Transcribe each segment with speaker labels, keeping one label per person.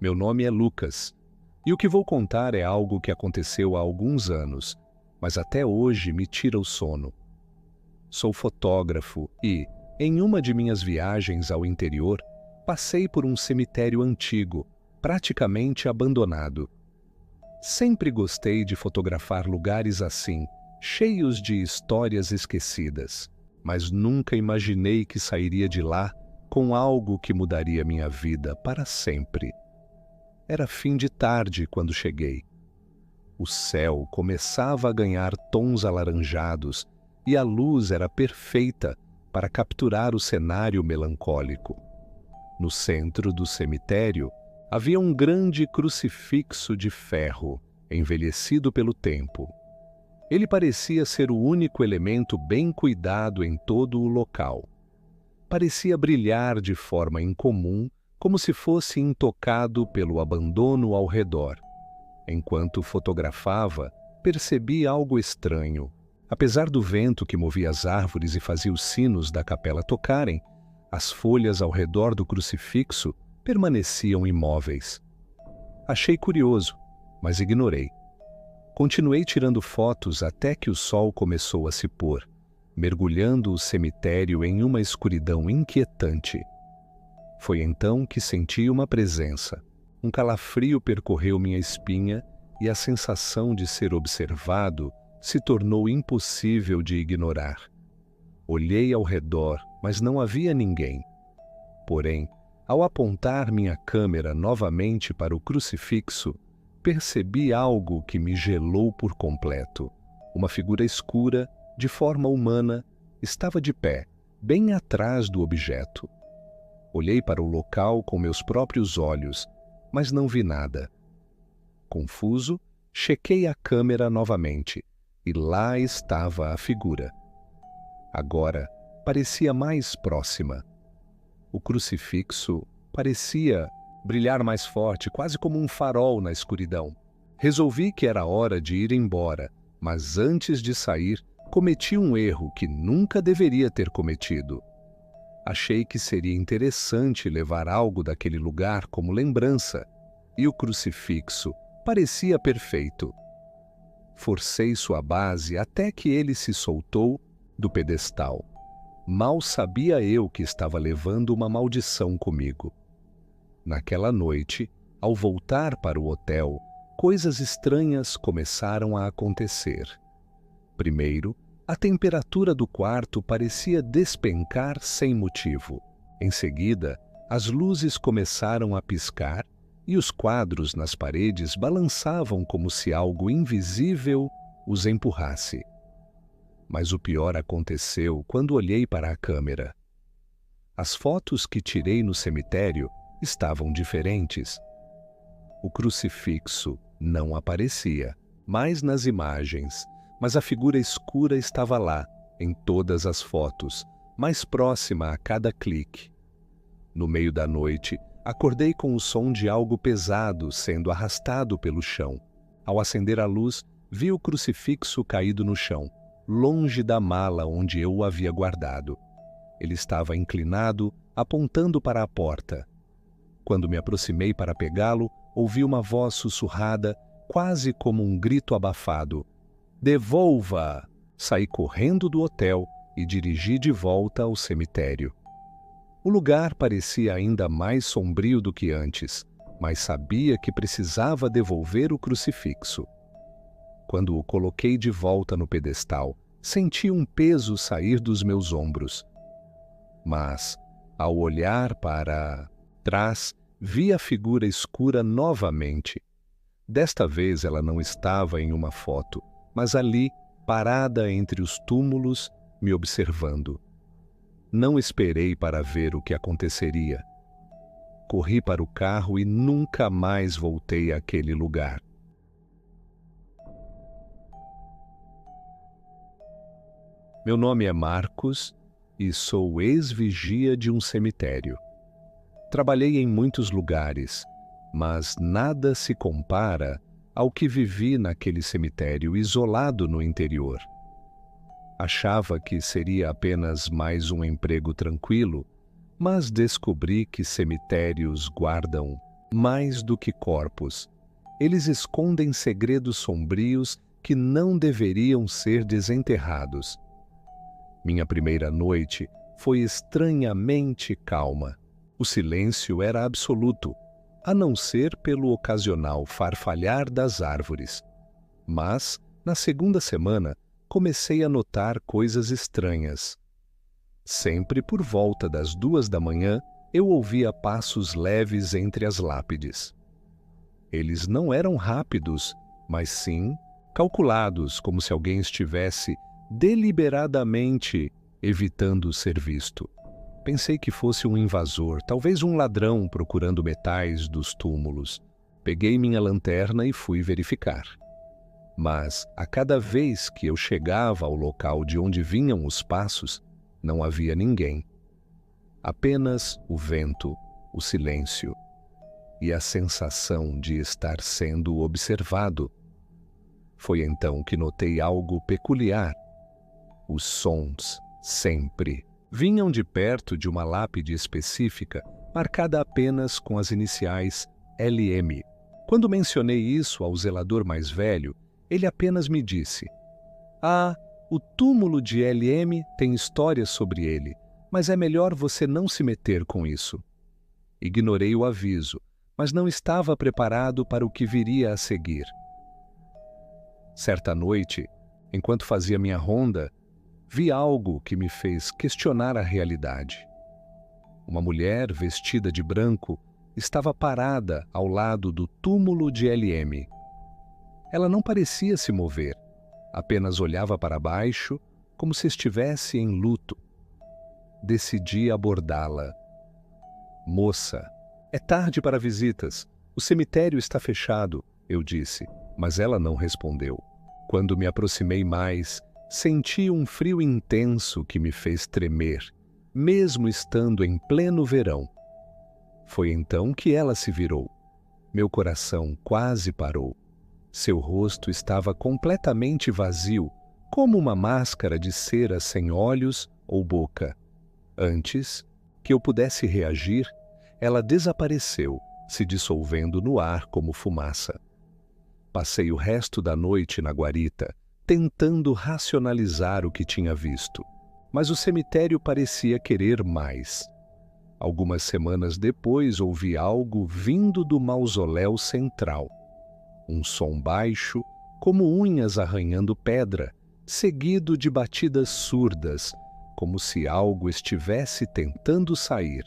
Speaker 1: Meu nome é Lucas, e o que vou contar é algo que aconteceu há alguns anos, mas até hoje me tira o sono. Sou fotógrafo e, em uma de minhas viagens ao interior, passei por um cemitério antigo, praticamente abandonado. Sempre gostei de fotografar lugares assim, cheios de histórias esquecidas, mas nunca imaginei que sairia de lá com algo que mudaria minha vida para sempre. Era fim de tarde quando cheguei. O céu começava a ganhar tons alaranjados e a luz era perfeita para capturar o cenário melancólico. No centro do cemitério havia um grande crucifixo de ferro, envelhecido pelo tempo. Ele parecia ser o único elemento bem cuidado em todo o local. Parecia brilhar de forma incomum, como se fosse intocado pelo abandono ao redor. Enquanto fotografava, percebi algo estranho. Apesar do vento que movia as árvores e fazia os sinos da capela tocarem, as folhas ao redor do crucifixo permaneciam imóveis. Achei curioso, mas ignorei. Continuei tirando fotos até que o sol começou a se pôr, mergulhando o cemitério em uma escuridão inquietante. Foi então que senti uma presença. Um calafrio percorreu minha espinha e a sensação de ser observado se tornou impossível de ignorar. Olhei ao redor, mas não havia ninguém. Porém, ao apontar minha câmera novamente para o crucifixo, percebi algo que me gelou por completo. Uma figura escura, de forma humana, estava de pé, bem atrás do objeto. Olhei para o local com meus próprios olhos, mas não vi nada. Confuso, chequei a câmera novamente, e lá estava a figura. Agora, parecia mais próxima. O crucifixo parecia brilhar mais forte, quase como um farol na escuridão. Resolvi que era hora de ir embora, mas antes de sair, cometi um erro que nunca deveria ter cometido. Achei que seria interessante levar algo daquele lugar como lembrança, e o crucifixo parecia perfeito. Forcei sua base até que ele se soltou do pedestal. Mal sabia eu que estava levando uma maldição comigo. Naquela noite, ao voltar para o hotel, coisas estranhas começaram a acontecer. Primeiro, a temperatura do quarto parecia despencar sem motivo. Em seguida, as luzes começaram a piscar e os quadros nas paredes balançavam como se algo invisível os empurrasse. Mas o pior aconteceu quando olhei para a câmera. As fotos que tirei no cemitério estavam diferentes. O crucifixo não aparecia mais nas imagens, mas a figura escura estava lá, em todas as fotos, mais próxima a cada clique. No meio da noite, acordei com o som de algo pesado sendo arrastado pelo chão. Ao acender a luz, vi o crucifixo caído no chão, longe da mala onde eu o havia guardado. Ele estava inclinado, apontando para a porta. Quando me aproximei para pegá-lo, ouvi uma voz sussurrada, quase como um grito abafado. "Devolva!" Saí correndo do hotel e dirigi de volta ao cemitério. O lugar parecia ainda mais sombrio do que antes, mas sabia que precisava devolver o crucifixo. Quando o coloquei de volta no pedestal, senti um peso sair dos meus ombros. Mas, ao olhar para trás, vi a figura escura novamente. Desta vez ela não estava em uma foto, mas ali, parada entre os túmulos, me observando. Não esperei para ver o que aconteceria. Corri para o carro e nunca mais voltei àquele lugar. Meu nome é Marcos e sou ex-vigia de um cemitério. Trabalhei em muitos lugares, mas nada se compara ao que vivi naquele cemitério isolado no interior. Achava que seria apenas mais um emprego tranquilo, mas descobri que cemitérios guardam mais do que corpos. Eles escondem segredos sombrios que não deveriam ser desenterrados. Minha primeira noite foi estranhamente calma. O silêncio era absoluto, a não ser pelo ocasional farfalhar das árvores. Mas, na segunda semana, comecei a notar coisas estranhas. Sempre por volta das 2 da manhã, eu ouvia passos leves entre as lápides. Eles não eram rápidos, mas sim calculados, como se alguém estivesse deliberadamente evitando ser visto. Pensei que fosse um invasor, talvez um ladrão procurando metais dos túmulos. Peguei minha lanterna e fui verificar. Mas, a cada vez que eu chegava ao local de onde vinham os passos, não havia ninguém. Apenas o vento, o silêncio e a sensação de estar sendo observado. Foi então que notei algo peculiar. Os sons sempre vinham de perto de uma lápide específica, marcada apenas com as iniciais LM. Quando mencionei isso ao zelador mais velho, ele apenas me disse: "Ah, o túmulo de LM tem histórias sobre ele, mas é melhor você não se meter com isso." Ignorei o aviso, mas não estava preparado para o que viria a seguir. Certa noite, enquanto fazia minha ronda, vi algo que me fez questionar a realidade. Uma mulher vestida de branco estava parada ao lado do túmulo de LM. Ela não parecia se mover, apenas olhava para baixo, como se estivesse em luto. Decidi abordá-la. "Moça, é tarde para visitas. O cemitério está fechado", eu disse, mas ela não respondeu. Quando me aproximei mais, senti um frio intenso que me fez tremer, mesmo estando em pleno verão. Foi então que ela se virou. Meu coração quase parou. Seu rosto estava completamente vazio, como uma máscara de cera sem olhos ou boca. Antes que eu pudesse reagir, ela desapareceu, se dissolvendo no ar como fumaça. Passei o resto da noite na guarita, tentando racionalizar o que tinha visto, mas o cemitério parecia querer mais. Algumas semanas depois ouvi algo vindo do mausoléu central. Um som baixo, como unhas arranhando pedra, seguido de batidas surdas, como se algo estivesse tentando sair.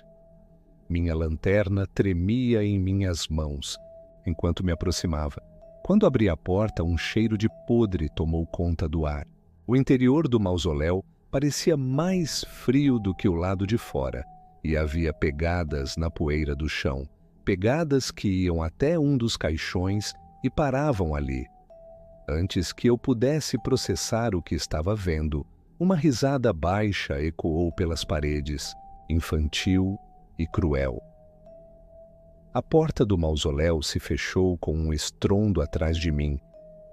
Speaker 1: Minha lanterna tremia em minhas mãos, enquanto me aproximava. Quando abri a porta, um cheiro de podre tomou conta do ar. O interior do mausoléu parecia mais frio do que o lado de fora, e havia pegadas na poeira do chão, pegadas que iam até um dos caixões e paravam ali. Antes que eu pudesse processar o que estava vendo, uma risada baixa ecoou pelas paredes, infantil e cruel. A porta do mausoléu se fechou com um estrondo atrás de mim,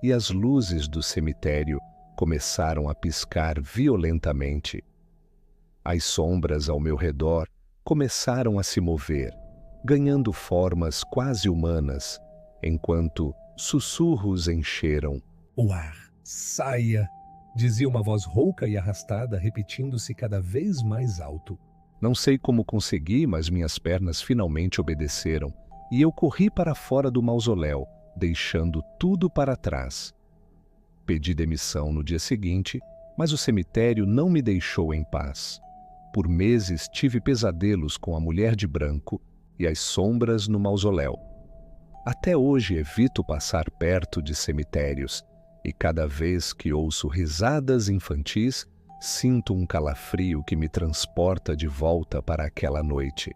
Speaker 1: e as luzes do cemitério começaram a piscar violentamente. As sombras ao meu redor começaram a se mover, ganhando formas quase humanas, enquanto sussurros encheram o ar. "Saia!", dizia uma voz rouca e arrastada, repetindo-se cada vez mais alto. Não sei como consegui, mas minhas pernas finalmente obedeceram, e eu corri para fora do mausoléu, deixando tudo para trás. Pedi demissão no dia seguinte, mas o cemitério não me deixou em paz. Por meses tive pesadelos com a mulher de branco e as sombras no mausoléu. Até hoje evito passar perto de cemitérios, e cada vez que ouço risadas infantis, sinto um calafrio que me transporta de volta para aquela noite.